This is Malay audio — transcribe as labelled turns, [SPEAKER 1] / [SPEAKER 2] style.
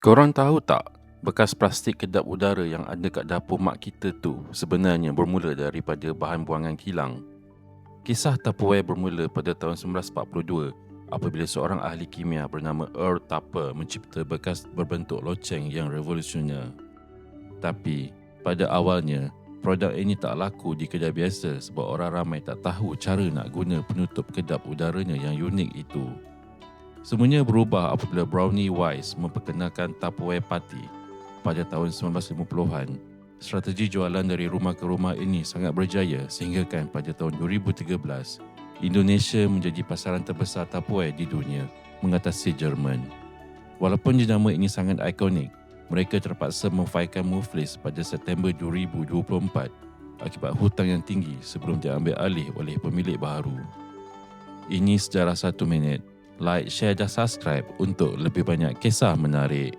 [SPEAKER 1] Korang tahu tak, bekas plastik kedap udara yang ada kat dapur mak kita tu sebenarnya bermula daripada bahan buangan kilang. Kisah Tupperware bermula pada tahun 1942 apabila seorang ahli kimia bernama Earl Tupper mencipta bekas berbentuk loceng yang revolusioner. Tapi, pada awalnya, produk ini tak laku di kedai biasa sebab orang ramai tak tahu cara nak guna penutup kedap udaranya yang unik itu. Semuanya berubah apabila Brownie Wise memperkenalkan Tupperware Party pada tahun 1950-an. Strategi jualan dari rumah ke rumah ini sangat berjaya sehinggakan pada tahun 2013, Indonesia menjadi pasaran terbesar Tupperware di dunia, mengatasi Jerman. Walaupun jenama ini sangat ikonik, mereka terpaksa memfailkan Muflis pada September 2024 akibat hutang yang tinggi sebelum diambil alih oleh pemilik baharu. Ini sejarah 1 minit. Like, share dan subscribe untuk lebih banyak kisah menarik.